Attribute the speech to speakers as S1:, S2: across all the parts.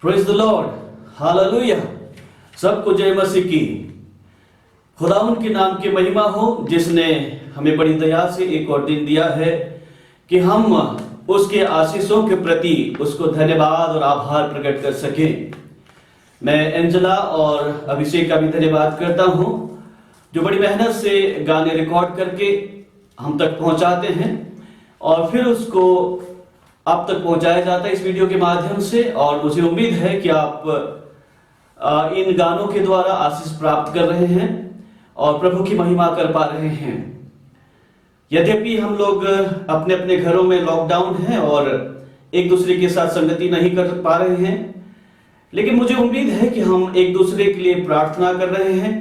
S1: Praise the Lord, hallelujah. सबको जय मसीह की। खुदावंद के नाम की महिमा हो, जिसने हमें बड़ी दया से एक और दिन दिया है कि हम उसके आशीषों के प्रति उसको धन्यवाद और आभार प्रकट कर सके। मैं एंजेला और अभिषेक का भी धन्यवाद करता हूं, जो बड़ी मेहनत से गाने रिकॉर्ड करके हम तक पहुंचाते हैं और फिर उसको आप तक पहुंचाया जाता है इस वीडियो के माध्यम से। और मुझे उम्मीद है कि आप इन गानों के द्वारा आशीष प्राप्त कर रहे हैं और प्रभु की महिमा कर पा रहे हैं। यद्यपि हम लोग अपने अपने घरों में लॉकडाउन है और एक दूसरे के साथ संगति नहीं कर पा रहे हैं, लेकिन मुझे उम्मीद है कि हम एक दूसरे के लिए प्रार्थना कर रहे हैं,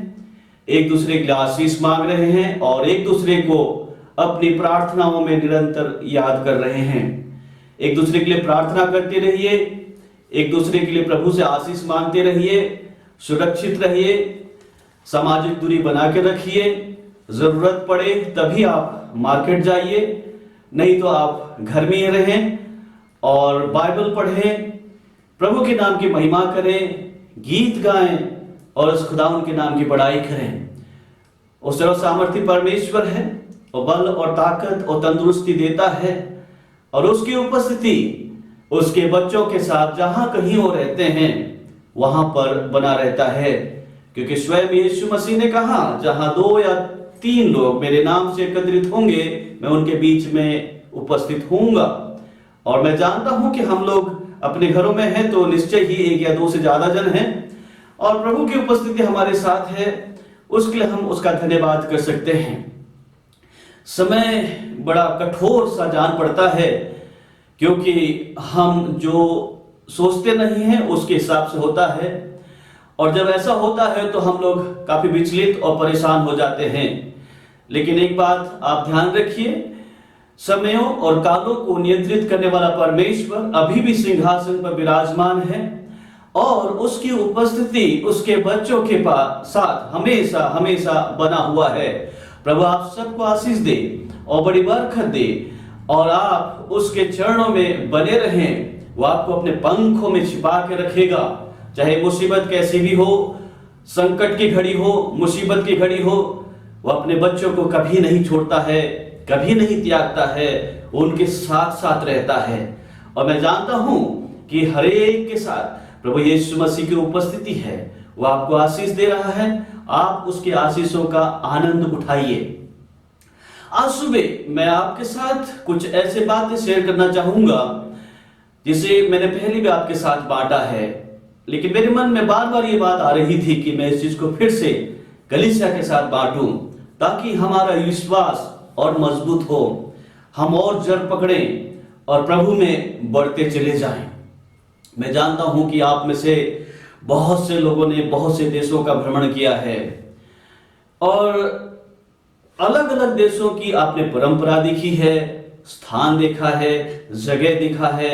S1: एक दूसरे के लिए आशीष मांग रहे हैं और एक दूसरे को अपनी प्रार्थनाओं में निरंतर याद कर रहे हैं। एक दूसरे के लिए प्रार्थना करते रहिए, एक दूसरे के लिए प्रभु से आशीष मांगते रहिए, सुरक्षित रहिए, सामाजिक दूरी बना के रखिए। जरूरत पड़े तभी आप मार्केट जाइए, नहीं तो आप घर में ही रहें और बाइबल पढ़ें, प्रभु के नाम की महिमा करें, गीत गाएं और उस खुदावंद के नाम की बड़ाई करें। वो सर्व सामर्थी परमेश्वर है, वो बल और ताकत और तंदुरुस्ती देता है और उसकी उपस्थिति उसके बच्चों के साथ जहां कहीं वो रहते हैं वहां पर बना रहता है, क्योंकि स्वयं यीशु मसीह ने कहा, जहां 2 या 3 लोग मेरे नाम से एकत्रित होंगे, मैं उनके बीच में उपस्थित होऊंगा। और मैं जानता हूं कि हम लोग अपने घरों में हैं तो निश्चय ही 1 या 2 से ज्यादा जन हैं और प्रभु की उपस्थिति हमारे साथ है, उसके लिए हम उसका धन्यवाद कर सकते हैं। समय बड़ा कठोर सा जान पड़ता है, क्योंकि हम जो सोचते नहीं हैं उसके हिसाब से होता है और जब ऐसा होता है तो हम लोग काफी विचलित और परेशान हो जाते हैं। लेकिन एक बात आप ध्यान रखिए, समयों और कालों को नियंत्रित करने वाला परमेश्वर अभी भी सिंहासन पर विराजमान है और उसकी उपस्थिति उसके बच्चों के साथ हमेशा हमेशा बना हुआ है। प्रभु आप सबको आशीष दे और बड़ी बरकत दे और आप उसके चरणों में बने रहें। वो आपको अपने पंखों में छिपा के रखेगा, चाहे मुसीबत कैसी भी हो, संकट की घड़ी हो, मुसीबत की घड़ी हो, वो अपने बच्चों को कभी नहीं छोड़ता है, कभी नहीं त्यागता है, उनके साथ साथ रहता है। और मैं जानता हूं कि हर एक के साथ प्रभु यीशु मसीह की उपस्थिति है, वो आपको आशीष दे रहा है। आप उसके आशीषों का आनंद उठाइए। आज सुबह मैं आपके साथ कुछ ऐसे बातें शेयर करना चाहूंगा जिसे मैंने पहले भी आपके साथ बांटा है, लेकिन मेरे मन में बार बार ये बात आ रही थी कि मैं इस चीज को फिर से कलीसिया के साथ बांटूं, ताकि हमारा विश्वास और मजबूत हो, हम और जड़ पकड़ें और प्रभु में बढ़ते चले जाएं। मैं जानता हूं कि आप में से बहुत से लोगों ने बहुत से देशों का भ्रमण किया है और अलग अलग देशों की आपने परंपरा देखी है, स्थान देखा है, जगह देखा है,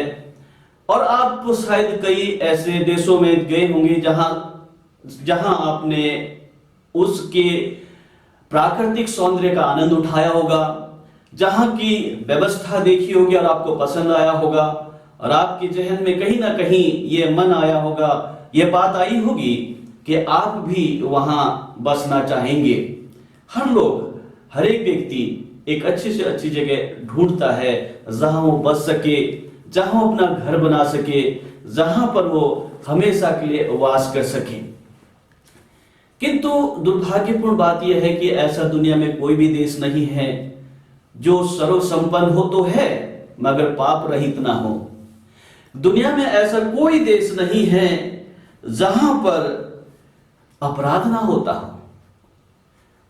S1: और आप शायद कई ऐसे देशों में गए होंगे जहां आपने उसके प्राकृतिक सौंदर्य का आनंद उठाया होगा, जहां की व्यवस्था देखी होगी और आपको पसंद आया होगा, और आपके जहन में कहीं ना कहीं ये मन आया होगा, ये बात आई होगी कि आप भी वहां बसना चाहेंगे। हर लोग, हर एक व्यक्ति एक अच्छी से अच्छी जगह ढूंढता है जहां वो बस सके, जहां वो अपना घर बना सके, जहां पर वो हमेशा के लिए वास कर सके। किंतु दुर्भाग्यपूर्ण बात यह है कि ऐसा दुनिया में कोई भी देश नहीं है जो सर्व संपन्न हो तो है मगर पाप रहित ना हो। दुनिया में ऐसा कोई देश नहीं है जहां पर अपराध ना होता हो।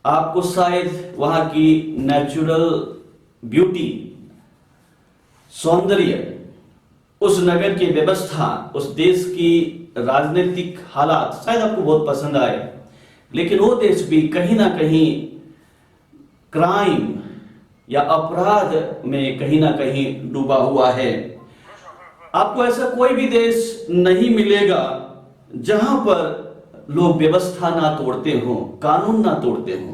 S1: आपको शायद वहां की नेचुरल ब्यूटी, सौंदर्य, उस नगर की व्यवस्था, उस देश की राजनीतिक हालात शायद आपको बहुत पसंद आए, लेकिन वो देश भी कहीं ना कहीं क्राइम या अपराध में कहीं ना कहीं डूबा हुआ है। आपको ऐसा कोई भी देश नहीं मिलेगा जहां पर लोग व्यवस्था ना तोड़ते हो, कानून ना तोड़ते हो।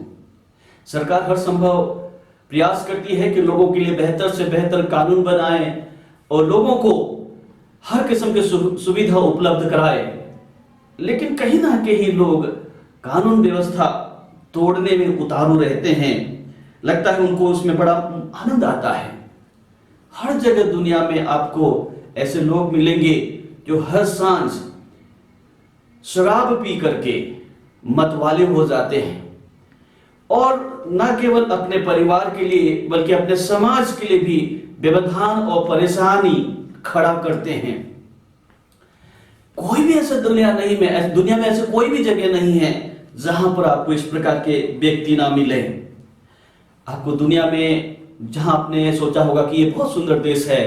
S1: सरकार हर संभव प्रयास करती है कि लोगों के लिए बेहतर से बेहतर कानून बनाए और लोगों को हर किस्म की सुविधा उपलब्ध कराए, लेकिन कहीं ना कहीं लोग कानून व्यवस्था तोड़ने में उतारू रहते हैं। लगता है उनको उसमें बड़ा आनंद आता है। हर जगह दुनिया में आपको ऐसे लोग मिलेंगे जो हर सांझ शराब पी करके मतवाले हो जाते हैं और न केवल अपने परिवार के लिए बल्कि अपने समाज के लिए भी व्यवधान और परेशानी खड़ा करते हैं। कोई भी ऐसा दुनिया में ऐसे कोई भी जगह नहीं है जहां पर आपको इस प्रकार के व्यक्ति ना मिले। आपको दुनिया में जहां आपने सोचा होगा कि ये बहुत सुंदर देश है,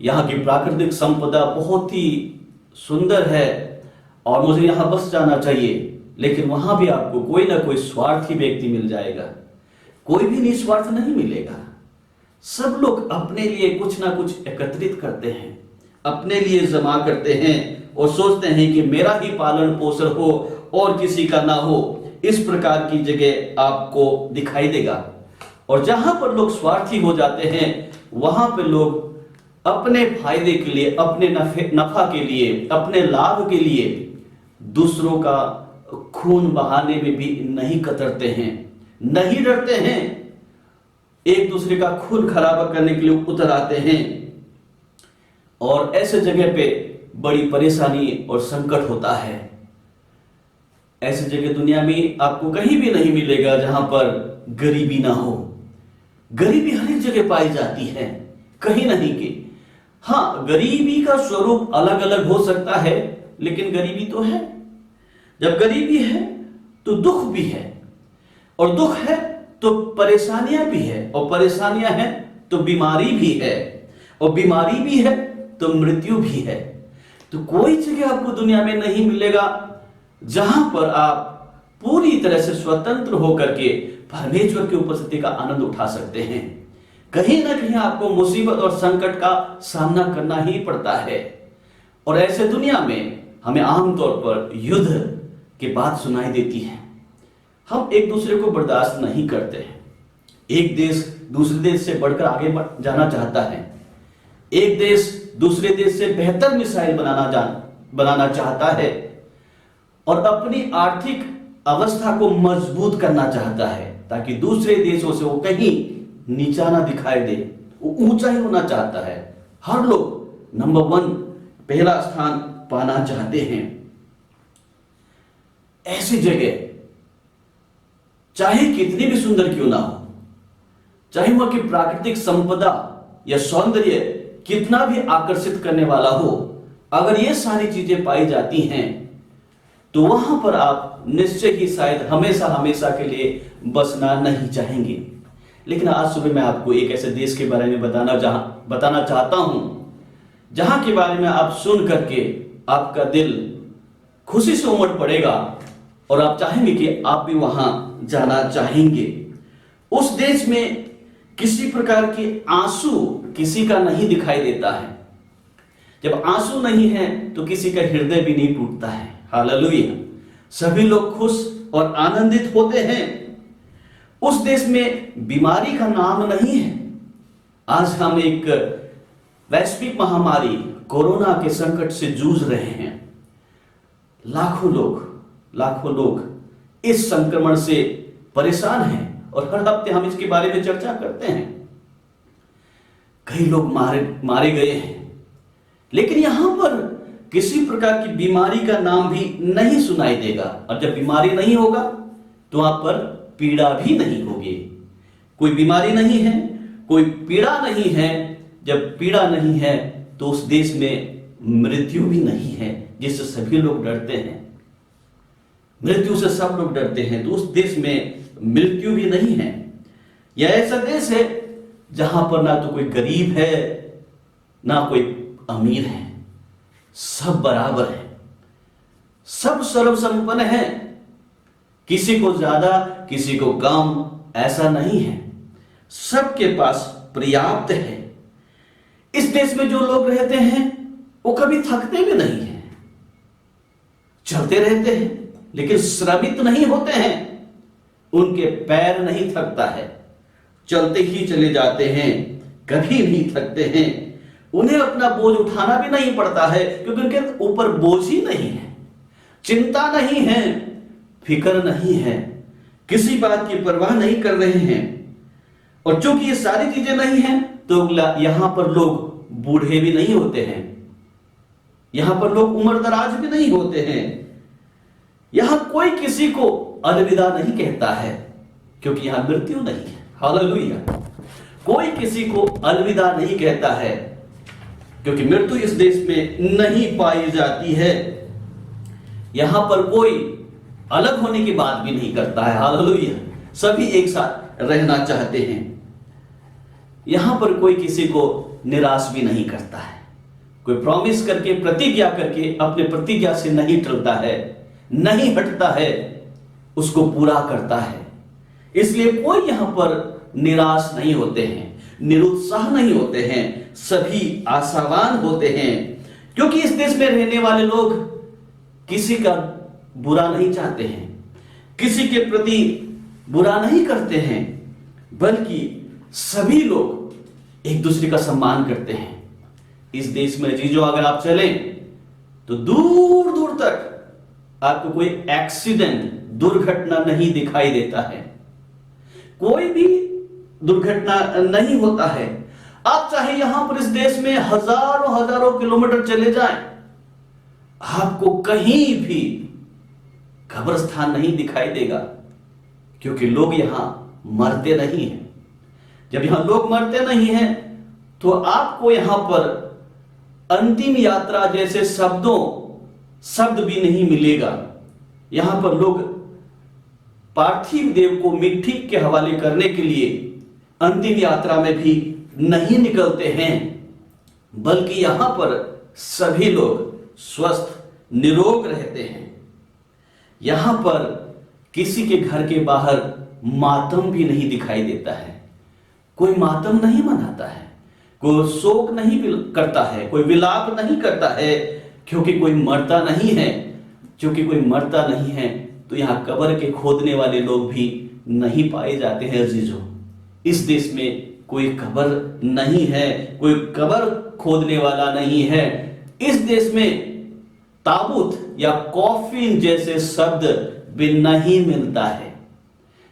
S1: यहाँ की प्राकृतिक संपदा बहुत ही सुंदर है और मुझे यहाँ बस जाना चाहिए, लेकिन वहां भी आपको कोई ना कोई स्वार्थी व्यक्ति मिल जाएगा। कोई भी निस्वार्थ नहीं मिलेगा। सब लोग अपने लिए कुछ ना कुछ एकत्रित करते हैं, अपने लिए जमा करते हैं और सोचते हैं कि मेरा ही पालन पोषण हो और किसी का ना हो। इस प्रकार की जगह आपको दिखाई देगा। और जहां पर लोग स्वार्थी हो जाते हैं वहां पर लोग अपने फायदे के लिए, अपने नफा के लिए, अपने लाभ के लिए दूसरों का खून बहाने में भी नहीं कतरते हैं, नहीं डरते हैं, एक दूसरे का खून खराबा करने के लिए उतर आते हैं। और ऐसे जगह पे बड़ी परेशानी और संकट होता है। ऐसी जगह दुनिया में आपको कहीं भी नहीं मिलेगा जहां पर गरीबी ना हो। गरीबी हर एक जगह पाई जाती है, कहीं नहीं की। हाँ, गरीबी का स्वरूप अलग अलग हो सकता है, लेकिन गरीबी तो है। जब गरीबी है तो दुख भी है, और दुख है तो परेशानियां भी है, और परेशानियां हैं तो बीमारी भी है, और बीमारी भी है तो मृत्यु भी है। तो कोई जगह आपको दुनिया में नहीं मिलेगा जहां पर आप पूरी तरह से स्वतंत्र होकर के परमेश्वर की उपस्थिति का आनंद उठा सकते हैं। कहीं ना कहीं आपको मुसीबत और संकट का सामना करना ही पड़ता है। और ऐसे दुनिया में हमें आमतौर पर युद्ध की बात सुनाई देती है। हम एक दूसरे को बर्दाश्त नहीं करते हैं। एक देश दूसरे देश से बढ़कर आगे जाना चाहता है। एक देश दूसरे देश से बेहतर मिसाइल बनाना चाहता है और अपनी आर्थिक अवस्था को मजबूत करना चाहता है, ताकि दूसरे देशों से वो कहीं नीचा ना दिखाई दे, वो ऊंचा ही होना चाहता है। हर लोग नंबर 1, पहला स्थान पाना चाहते हैं। ऐसी जगह चाहे कितनी भी सुंदर क्यों ना हो, चाहे वह की प्राकृतिक संपदा या सौंदर्य कितना भी आकर्षित करने वाला हो, अगर ये सारी चीजें पाई जाती हैं तो वहां पर आप निश्चय ही शायद हमेशा हमेशा के लिए बसना नहीं चाहेंगे। लेकिन आज सुबह मैं आपको एक ऐसे देश के बारे में बताना चाहता हूं जहां के बारे में आप सुन करके आपका दिल खुशी से उमड़ पड़ेगा और आप चाहेंगे कि आप भी वहां जाना चाहेंगे। उस देश में किसी प्रकार के आंसू किसी का नहीं दिखाई देता है। जब आंसू नहीं है तो किसी का हृदय भी नहीं टूटता है। हालेलुया। सभी लोग खुश और आनंदित होते हैं। उस देश में बीमारी का नाम नहीं है। आज हम एक वैश्विक महामारी कोरोना के संकट से जूझ रहे हैं। लाखों लोग इस संक्रमण से परेशान हैं और हर हफ्ते हम इसके बारे में चर्चा करते हैं। कई लोग मारे गए हैं, लेकिन यहां पर किसी प्रकार की बीमारी का नाम भी नहीं सुनाई देगा। और जब बीमारी नहीं होगा तो वहां पर पीड़ा भी नहीं होगी। कोई बीमारी नहीं है, कोई पीड़ा नहीं है। जब पीड़ा नहीं है तो उस देश में मृत्यु भी नहीं है, जिससे सभी लोग डरते हैं। मृत्यु से सब लोग डरते हैं, तो उस देश में मृत्यु भी नहीं है। यह ऐसा देश है जहां पर ना तो कोई गरीब है ना कोई अमीर है, सब बराबर है, सब सर्वसंपन्न है। किसी को ज्यादा किसी को कम ऐसा नहीं है, सबके पास पर्याप्त है। इस देश में जो लोग रहते हैं वो कभी थकते भी नहीं है, चलते रहते हैं लेकिन श्रमित नहीं होते हैं। उनके पैर नहीं थकता है, चलते ही चले जाते हैं, कभी नहीं थकते हैं। उन्हें अपना बोझ उठाना भी नहीं पड़ता है, क्योंकि उनके ऊपर बोझ ही नहीं है, चिंता नहीं है, फिक्र नहीं है, किसी बात की परवाह नहीं कर रहे हैं। और चूंकि ये सारी चीजें नहीं हैं तो यहां पर लोग बूढ़े भी नहीं होते हैं, यहां पर लोग उम्र दराज भी नहीं होते हैं। यहां कोई किसी को अलविदा नहीं कहता है, क्योंकि यहां मृत्यु नहीं है। हालेलुया। कोई किसी को अलविदा नहीं कहता है, क्योंकि मृत्यु इस देश में नहीं पाई जाती है। यहां पर कोई अलग होने की बात भी नहीं करता है। हालेलुया। सभी एक साथ रहना चाहते हैं। यहां पर कोई किसी को निराश भी नहीं करता है। कोई प्रॉमिस करके, प्रतिज्ञा करके अपने प्रतिज्ञा से नहीं टलता है, नहीं हटता है, उसको पूरा करता है। इसलिए कोई यहां पर निराश नहीं होते हैं, निरुत्साह नहीं होते हैं, सभी आशावान होते हैं। क्योंकि इस देश में रहने वाले लोग किसी का बुरा नहीं चाहते हैं, किसी के प्रति बुरा नहीं करते हैं, बल्कि सभी लोग एक दूसरे का सम्मान करते हैं। इस देश में जीजो अगर आप चलें तो दूर दूर तक आपको कोई एक्सीडेंट, दुर्घटना नहीं दिखाई देता है, कोई भी दुर्घटना नहीं होता है। आप चाहे यहां पर इस देश में हजारों हजारों किलोमीटर चले जाएं, आपको कहीं भी कब्रिस्तान नहीं दिखाई देगा, क्योंकि लोग यहां मरते नहीं हैं। जब यहां लोग मरते नहीं हैं तो आपको यहां पर अंतिम यात्रा जैसे शब्द भी नहीं मिलेगा। यहां पर लोग पार्थिव देव को मिट्टी के हवाले करने के लिए अंतिम यात्रा में भी नहीं निकलते हैं, बल्कि यहां पर सभी लोग स्वस्थ निरोग रहते हैं। यहां पर किसी के घर के बाहर मातम भी नहीं दिखाई देता है, कोई मातम नहीं मनाता है, कोई शोक नहीं करता है, कोई विलाप नहीं करता है, क्योंकि कोई मरता नहीं है। क्योंकि कोई मरता नहीं है तो यहां कब्र के खोदने वाले लोग भी नहीं पाए जाते हैं। अजीजों, इस देश में कोई कब्र नहीं है, कोई कब्र खोदने वाला नहीं है। इस देश में ताबूत या कॉफिन जैसे शब्द भी नहीं मिलता है।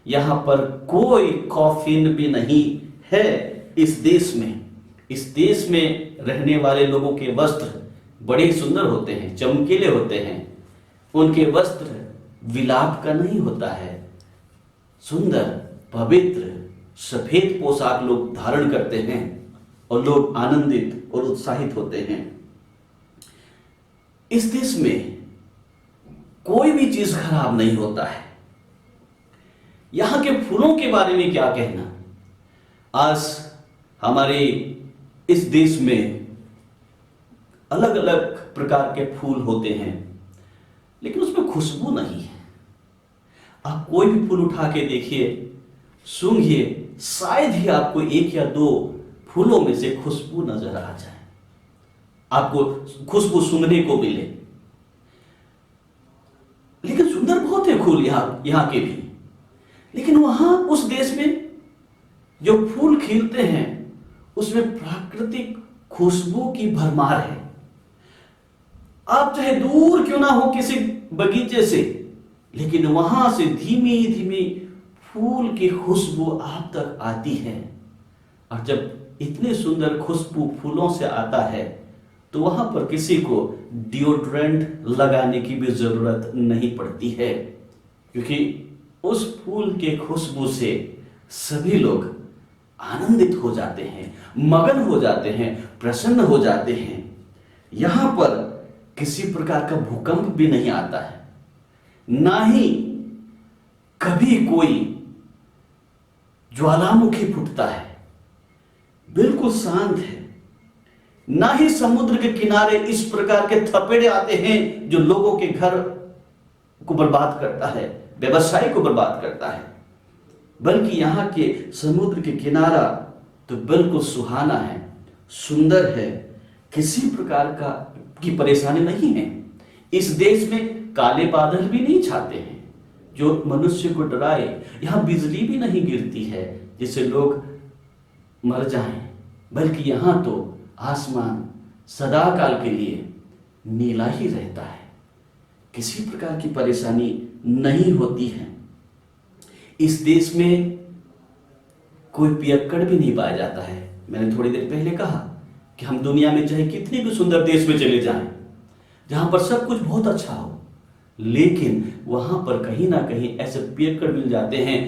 S1: यहां पर कोई कॉफिन भी नहीं है इस देश में। इस देश में रहने वाले लोगों के वस्त्र बड़े सुंदर होते हैं, चमकीले होते हैं। उनके वस्त्र विलाप का नहीं होता है, सुंदर पवित्र सफेद पोशाक लोग धारण करते हैं। और लोग आनंदित और उत्साहित होते हैं। इस देश में कोई भी चीज खराब नहीं होता है। यहां के फूलों के बारे में क्या कहना। आज हमारे इस देश में अलग अलग प्रकार के फूल होते हैं, लेकिन उसमें खुशबू नहीं है। आप कोई भी फूल उठा के देखिए, सूंघिए, शायद ही आपको एक या दो फूलों में से खुशबू नजर आ जाए, आपको खुशबू सूंघने को मिले। लेकिन सुंदर बहुत है फूल यहां के भी। लेकिन वहां उस देश में जो फूल खिलते हैं उसमें प्राकृतिक खुशबू की भरमार है। आप चाहे दूर क्यों ना हो किसी बगीचे से, लेकिन वहां से धीमी धीमी फूल की खुशबू आप तक आती है। और जब इतने सुंदर खुशबू फूलों से आता है तो वहां पर किसी को डिओड्रेंट लगाने की भी जरूरत नहीं पड़ती है, क्योंकि उस फूल के खुशबू से सभी लोग आनंदित हो जाते हैं, मगन हो जाते हैं, प्रसन्न हो जाते हैं। यहां पर किसी प्रकार का भूकंप भी नहीं आता है, ना ही कभी कोई ज्वालामुखी फूटता है। बिल्कुल शांत है। ना ही समुद्र के किनारे इस प्रकार के थपेड़े आते हैं जो लोगों के घर को बर्बाद करता है, व्यवसाय को बर्बाद करता है। बल्कि यहां के समुद्र के किनारा तो बिल्कुल सुहाना है, सुंदर है, किसी प्रकार की परेशानी नहीं है। इस देश में काले बादल भी नहीं छाते हैं जो मनुष्य को डराए। यहां बिजली भी नहीं गिरती है जिससे लोग मर जाएं, बल्कि यहां तो आसमान सदा काल के लिए नीला ही रहता है, किसी प्रकार की परेशानी नहीं होती है। इस देश में कोई पियक्कड़ भी नहीं पाया जाता है। मैंने थोड़ी देर पहले कहा कि हम दुनिया में चाहे कितनी भी सुंदर देश में चले जाएं, जहां पर सब कुछ बहुत अच्छा हो, लेकिन वहां पर कहीं ना कहीं ऐसे पियक्कड़ मिल जाते हैं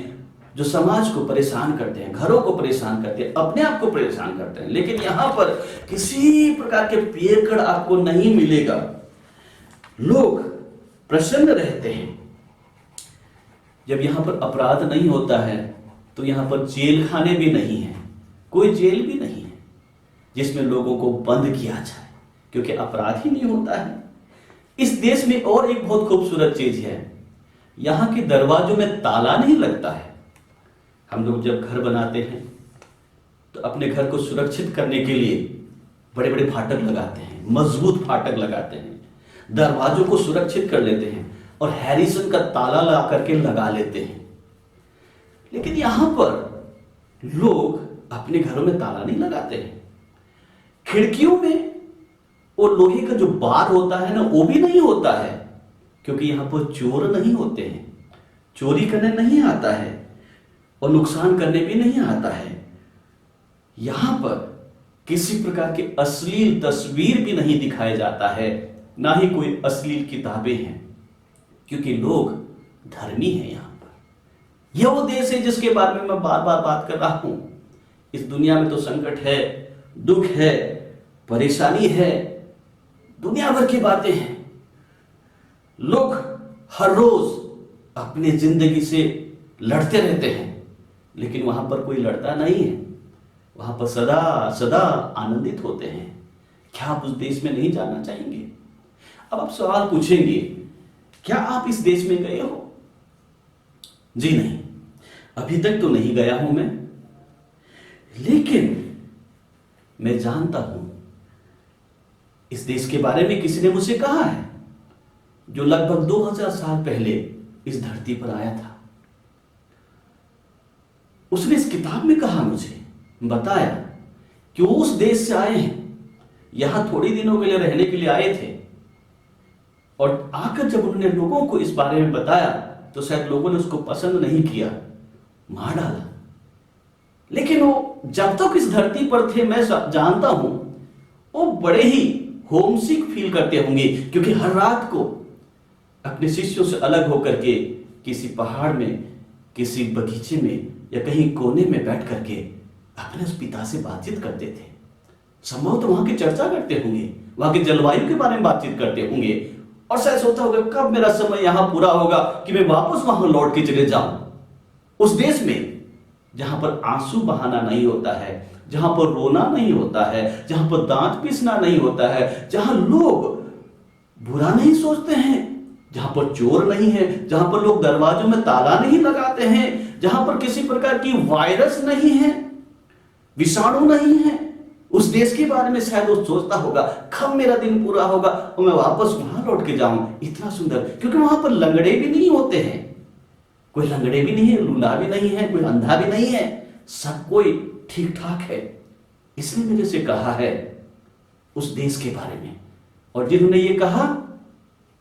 S1: जो समाज को परेशान करते हैं, घरों को परेशान करते हैं, अपने आप को परेशान करते हैं। लेकिन यहां पर किसी प्रकार के पियक्कड़ आपको नहीं मिलेगा। लोग प्रसन्न रहते हैं। जब यहां पर अपराध नहीं होता है तो यहां पर जेल खाने भी नहीं है, कोई जेल भी नहीं है जिसमें लोगों को बंद किया जाए, क्योंकि अपराध ही नहीं होता है। इस देश में और एक बहुत खूबसूरत चीज है, यहां के दरवाजों में ताला नहीं लगता है। हम लोग जब घर बनाते हैं तो अपने घर को सुरक्षित करने के लिए बड़े बड़े फाटक लगाते हैं, मजबूत फाटक लगाते हैं, दरवाजों को सुरक्षित कर लेते हैं और हैरिसन का ताला ला करके लगा लेते हैं। लेकिन यहां पर लोग अपने घरों में ताला नहीं लगाते हैं। खिड़कियों में वो लोहे का जो बार होता है ना, वो भी नहीं होता है, क्योंकि यहां पर चोर नहीं होते हैं, चोरी करने नहीं आता है और नुकसान करने भी नहीं आता है। यहां पर किसी प्रकार की अश्लील तस्वीर भी नहीं दिखाया जाता है, ना ही कोई अश्लील किताबें हैं, क्योंकि लोग धर्मी हैं। यहां पर यह वो देश है जिसके बारे में मैं बार बार बात कर रहा हूं। इस दुनिया में तो संकट है, दुख है, परेशानी है, दुनिया भर की बातें हैं। लोग हर रोज अपनी जिंदगी से लड़ते रहते हैं, लेकिन वहां पर कोई लड़ता नहीं है। वहां पर सदा सदा आनंदित होते हैं। क्या आप उस देश में नहीं जाना चाहेंगे? अब आप सवाल पूछेंगे, क्या आप इस देश में गए हो? जी नहीं, अभी तक तो नहीं गया हूं मैं, लेकिन मैं जानता हूं इस देश के बारे में किसी ने मुझसे कहा है, जो लगभग 2000 साल पहले इस धरती पर आया था। उसने इस किताब में कहा, मुझे बताया कि वो उस देश से आए हैं, यहां थोड़ी दिनों के लिए रहने के लिए आए थे, और आकर जब उन्होंने लोगों को इस बारे में बताया तो शायद लोगों ने उसको पसंद नहीं किया, मार डाला। लेकिन वो जब तक इस धरती पर थे, मैं जानता हूं वो बड़े ही होमसिक फील करते होंगे, क्योंकि हर रात को अपने शिष्यों से अलग होकर के किसी पहाड़ में, किसी बगीचे में या कहीं कोने में बैठ करके अपने उस पिता से बातचीत करते थे। संभव तो वहां की चर्चा करते होंगे, वहां के जलवायु के बारे में बातचीत करते होंगे, और शायद सोचता होगा कब मेरा समय यहां पूरा होगा कि मैं वापस वहां लौट के चले जाऊं, उस देश में जहां पर आंसू बहाना नहीं होता है, जहां पर रोना नहीं होता है, जहां पर दांत पीसना नहीं होता है, जहां लोग बुरा नहीं सोचते हैं, जहां पर चोर नहीं है, जहां पर लोग दरवाजों में ताला नहीं लगाते हैं, जहां पर किसी प्रकार की वायरस नहीं है, विषाणु नहीं है, उस देश के बारे में शायद वो सोचता होगा कब मेरा दिन पूरा होगा और मैं वापस वहां लौट के जाऊं। इतना सुंदर, क्योंकि वहां पर लंगड़े भी नहीं होते हैं, कोई लंगड़े भी नहीं है, लूला भी नहीं है, कोई अंधा भी नहीं है, सब कोई ठीक ठाक है। इसने मेरे से कहा है उस देश के बारे में, और जिन्होंने ये कहा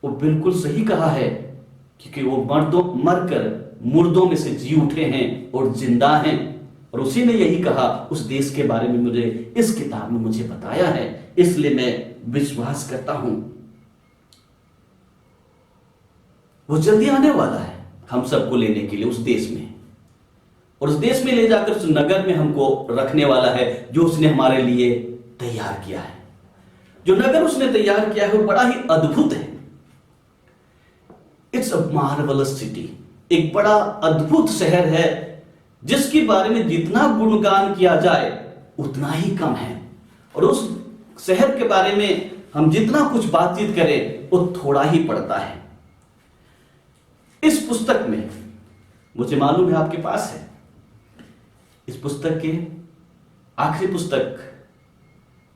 S1: वो बिल्कुल सही कहा है, क्योंकि वो मरकर मुर्दों में से जी उठे हैं और जिंदा हैं, और उसी ने यही कहा उस देश के बारे में, मुझे इस किताब में मुझे बताया है, इसलिए मैं विश्वास करता हूं वो जल्दी आने वाला है हम सबको लेने के लिए उस देश में, और उस देश में ले जाकर उस नगर में हमको रखने वाला है जो उसने हमारे लिए तैयार किया है। जो नगर उसने तैयार किया है वो बड़ा ही अद्भुत है। इट्स अ मार्वलस सिटी, एक बड़ा अद्भुत शहर है जिसके बारे में जितना गुणगान किया जाए उतना ही कम है, और उस शहर के बारे में हम जितना कुछ बातचीत करें वो थोड़ा ही पड़ता है। इस पुस्तक में, मुझे मालूम है आपके पास है, इस पुस्तक के आखिरी पुस्तक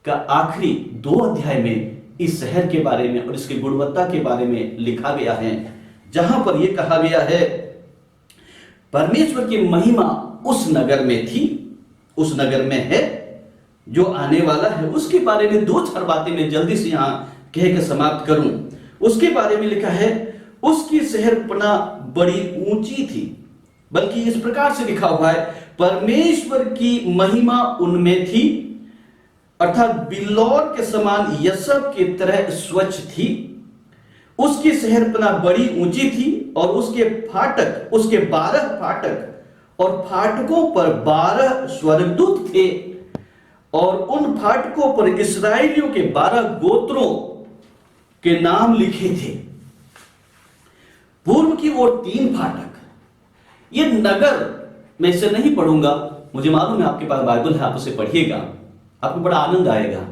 S1: का आखिरी 2 अध्याय में इस शहर के बारे में और इसकी गुणवत्ता के बारे में लिखा गया है, जहां पर यह कहा गया है परमेश्वर की महिमा उस नगर में थी, उस नगर में है, जो आने वाला है। उसके बारे में 2-4 बातें मैं जल्दी से यहां कह के समाप्त करूं। उसके बारे में लिखा है उसकी शहरपना बड़ी ऊंची थी, बल्कि इस प्रकार से लिखा हुआ है परमेश्वर की महिमा उनमें थी, अर्थात बिल्लौर के समान यशब की तरह स्वच्छ थी। उसकी शहरपना बड़ी ऊंची थी और उसके फाटक, उसके 12 फाटक और फाटकों पर 12 स्वर्गदूत थे, और उन फाटकों पर इस्राएलियों के 12 गोत्रों के नाम लिखे थे। पूर्व की ओर 3 फाटक। ये नगर मैं इसे नहीं पढ़ूंगा, मुझे मालूम है आपके पास बाइबल है, आप उसे पढ़िएगा, आपको बड़ा आनंद आएगा,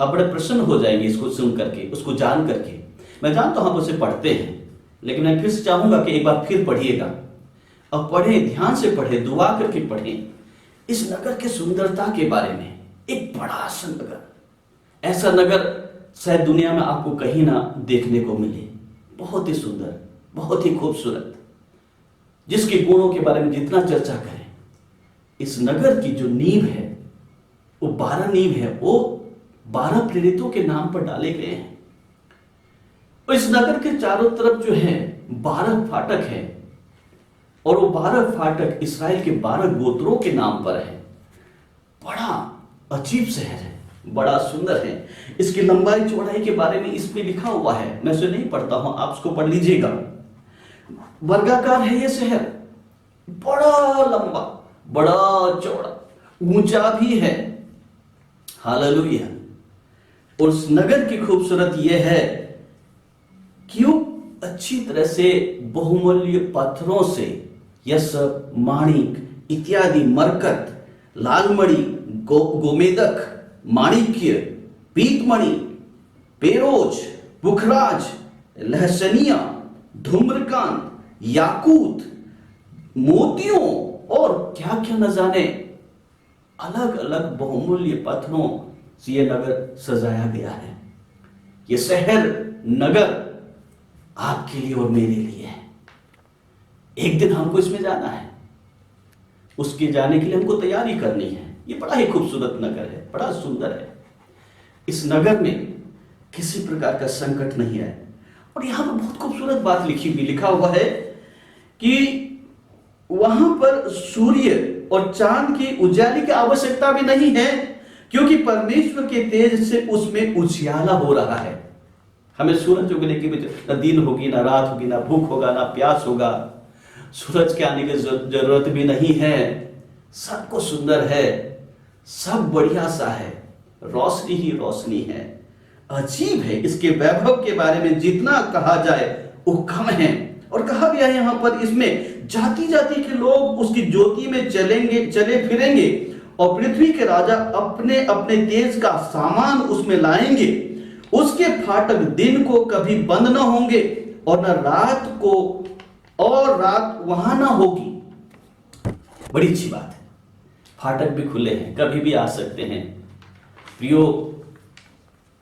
S1: आप बड़े प्रसन्न हो जाएंगे इसको सुन करके, उसको जान करके। मैं जानता हूं आप उसे पढ़ते हैं, लेकिन मैं फिर से चाहूंगा कि एक बार फिर पढ़िएगा, और पढ़ें, ध्यान से पढ़ें, दुआ करके पढ़ें इस नगर के सुंदरता के बारे में। एक बड़ा सा नगर, ऐसा नगर शायद दुनिया में आपको कहीं ना देखने को मिले, बहुत ही सुंदर, बहुत ही खूबसूरत, जिसके गुणों के बारे में जितना चर्चा करें। इस नगर की जो नींव है वो 12 नींव है, वो 12 प्रेरितों के नाम पर डाले गए हैं। और इस नगर के चारों तरफ जो है 12 फाटक है, और वो 12 फाटक इसराइल के 12 गोत्रों के नाम पर है। बड़ा अजीब शहर है, बड़ा सुंदर है। इसकी लंबाई चौड़ाई के बारे में इसमें लिखा हुआ है, मैं उसे नहीं पढ़ता हूं, आप उसको पढ़ लीजिएगा। वर्गाकार है ये शहर, बड़ा लंबा, बड़ा चौड़ा, ऊंचा भी है। हालेलुया। और उस नगर की खूबसूरत यह है कि वो अच्छी तरह से बहुमूल्य पत्थरों से, यशब, माणिक इत्यादि, मरकत, लालमणि, गोमेदक, माणिक्य, पीतमणि, पेरोज, पुखराज, लहसनिया, धूम्रकांत, याकूत, मोतियों और क्या क्या न जाने अलग अलग बहुमूल्य पत्थरों से यह नगर सजाया गया है। यह शहर, नगर आपके लिए और मेरे लिए है। एक दिन हमको इसमें जाना है, उसके जाने के लिए हमको तैयारी करनी है। ये बड़ा ही खूबसूरत नगर है, बड़ा सुंदर है। इस नगर में किसी प्रकार का संकट नहीं है। और यहां पर बहुत खूबसूरत बात लिखा हुआ है कि वहां पर सूर्य और चांद की उजाले की आवश्यकता भी नहीं है, क्योंकि परमेश्वर के तेज से उसमें उजियाला हो रहा है। हमें सूरज उगने की न दिन होगी, ना रात होगी, ना भूख होगा, ना प्यास होगा, सूरज के आने की जरूरत भी नहीं है। सब कुछ सुंदर है, सब बढ़िया सा है। रोशनी ही रोशनी है। अजीब है, इसके वैभव के बारे में जितना कहा जाए वो कम है। और कहा गया है यहाँ पर, इसमें जाति जाति के लोग उसकी ज्योति में चले फिरेंगे और पृथ्वी के राजा अपने अपने तेज का सामान उसमें लाएंगे। उसके फाटक दिन को कभी बंद न होंगे और न रात को, और रात वहां ना होगी। बड़ी अच्छी बात है, फाटक भी खुले हैं, कभी भी आ सकते हैं। प्रियो,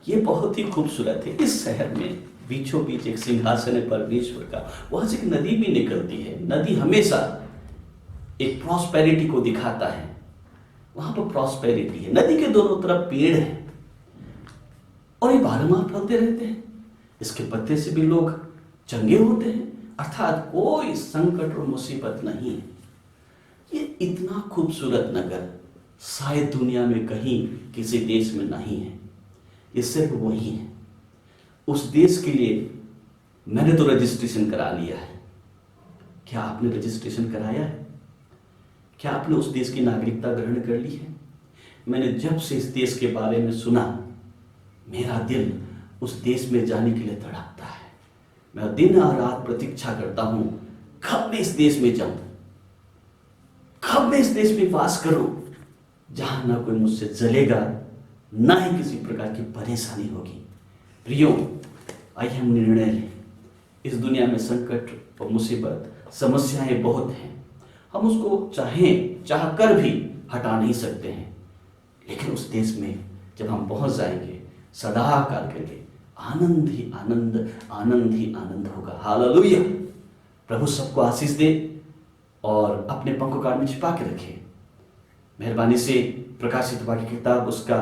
S1: ये बहुत ही खूबसूरत है। इस शहर में बीचों बीच एक सिंहासन है परमेश्वर का, वहां से एक नदी भी निकलती है। नदी हमेशा एक प्रॉस्पेरिटी को दिखाता है, वहां पर प्रॉस्पेरिटी है। नदी के दोनों तरफ पेड़ है और ये बारहमाह फलते रहते हैं। इसके पत्ते से भी लोग चंगे होते हैं, अर्थात कोई संकट और मुसीबत नहीं है। ये इतना खूबसूरत नगर शायद दुनिया में कहीं किसी देश में नहीं है, ये सिर्फ वही है। उस देश के लिए मैंने तो रजिस्ट्रेशन करा लिया है। क्या आपने रजिस्ट्रेशन कराया है? क्या आपने उस देश की नागरिकता ग्रहण कर ली है? मैंने जब से इस देश के बारे में सुना, मेरा दिल उस देश में जाने के लिए तड़पता है। मैं दिन और रात प्रतीक्षा करता हूं, कब मैं इस देश में जाऊं, कब मैं इस देश में वास करूं, जहां ना कोई मुझसे जलेगा, ना ही किसी प्रकार की परेशानी होगी। प्रियो, आइए हम निर्णय लें। इस दुनिया में संकट और मुसीबत, समस्याएं बहुत हैं, हम उसको चाह कर भी हटा नहीं सकते हैं। लेकिन उस देश में जब हम पहुंच जाएंगे, सदाकाल के लिए आनंद ही आनंद, आनंद ही आनंद होगा। हालेलुया। प्रभु सबको आशीष दे और अपने पंखों काट में छिपा के रखे। मेहरबानी से प्रकाशित वाक्य की किताब उसका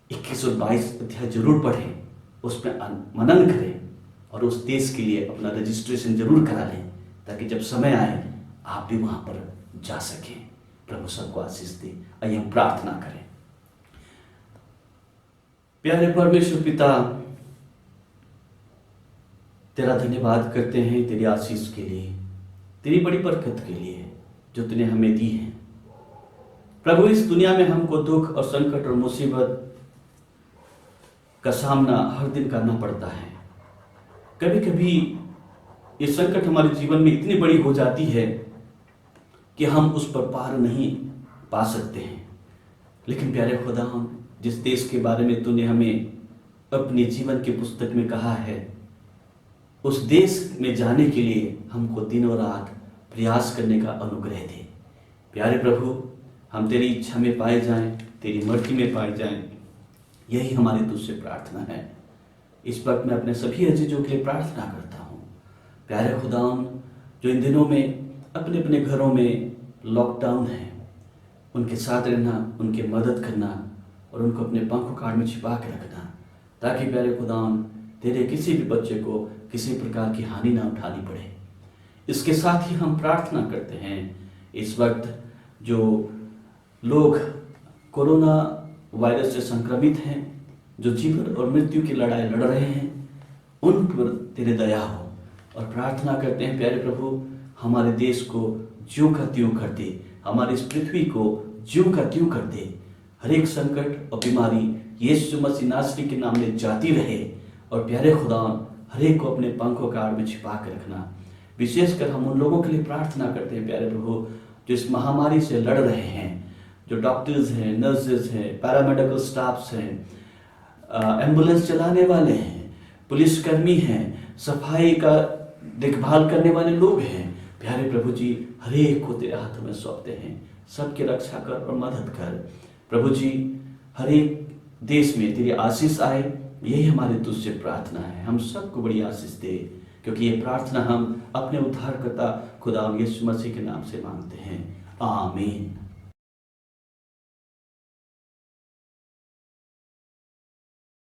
S1: 21 और 22 अध्याय जरूर पढ़ें, उसमें मनन करें और उस देश के लिए अपना रजिस्ट्रेशन जरूर करा लें, ताकि जब समय आए आप भी वहां पर जा सकें। प्रभु सबको आशीष दे। आइए हम प्रार्थना करें। प्यारे परमेश्वर पिता, तेरा धन्यवाद करते हैं तेरी आशीष के लिए, तेरी बड़ी बरकत के लिए जो तूने हमें दी है। प्रभु, इस दुनिया में हमको दुख और संकट और मुसीबत का सामना हर दिन करना पड़ता है। कभी कभी ये संकट हमारे जीवन में इतनी बड़ी हो जाती है कि हम उस पर पार नहीं पा सकते हैं। लेकिन प्यारे खुदा, हम जिस देश के बारे में तूने हमें अपने जीवन की पुस्तक में कहा है, उस देश में जाने के लिए हमको दिन और रात प्रयास करने का अनुग्रह दे। प्यारे प्रभु, हम तेरी इच्छा में पाए जाएं, तेरी मर्जी में पाए जाएं, यही हमारी तुझसे प्रार्थना है। इस वक्त मैं अपने सभी अजीजों के लिए प्रार्थना करता हूँ। प्यारे खुदाम, जो इन दिनों में अपने अपने घरों में लॉकडाउन है, उनके साथ रहना, उनकी मदद करना और उनको अपने पंखों काट में छिपा के रखना, ताकि प्यारे खुदाम तेरे किसी भी बच्चे को किसी प्रकार की हानि ना उठानी पड़े। इसके साथ ही हम प्रार्थना करते हैं, इस वक्त जो लोग कोरोना वायरस से संक्रमित हैं, जो जीवन और मृत्यु की लड़ाई लड़ रहे हैं, उन पर तेरे दया हो। और प्रार्थना करते हैं प्यारे प्रभु, हमारे देश को ज्यों का त्यों कर दे, हमारी इस पृथ्वी को ज्यों का त्यों कर दे। हर एक संकट और बीमारी यीशु मसीह नासरी के नाम में जाती रहे। और प्यारे खुदा, हर एक को अपने पंखों के आड़ में छिपा के रखना। विशेषकर हम उन लोगों के लिए प्रार्थना करते हैं प्यारे प्रभु, जो इस महामारी से लड़ रहे हैं, जो डॉक्टर्स हैं, नर्सेज हैं, पैरामेडिकल स्टाफ्स हैं, एम्बुलेंस चलाने वाले हैं, पुलिसकर्मी हैं, सफाई का देखभाल करने वाले लोग हैं। प्यारे प्रभु जी, हर एक को तेरे हाथों में सौंपते हैं। सबकी रक्षा कर और मदद कर प्रभु जी। हर एक देश में तेरी आशीष आए, यही हमारी तुझसे प्रार्थना है। हम सबको बड़ी आशीष दे, क्योंकि ये प्रार्थना हम अपने उद्धारकर्ता खुदा यीशु मसीह के नाम से मांगते हैं। आमीन।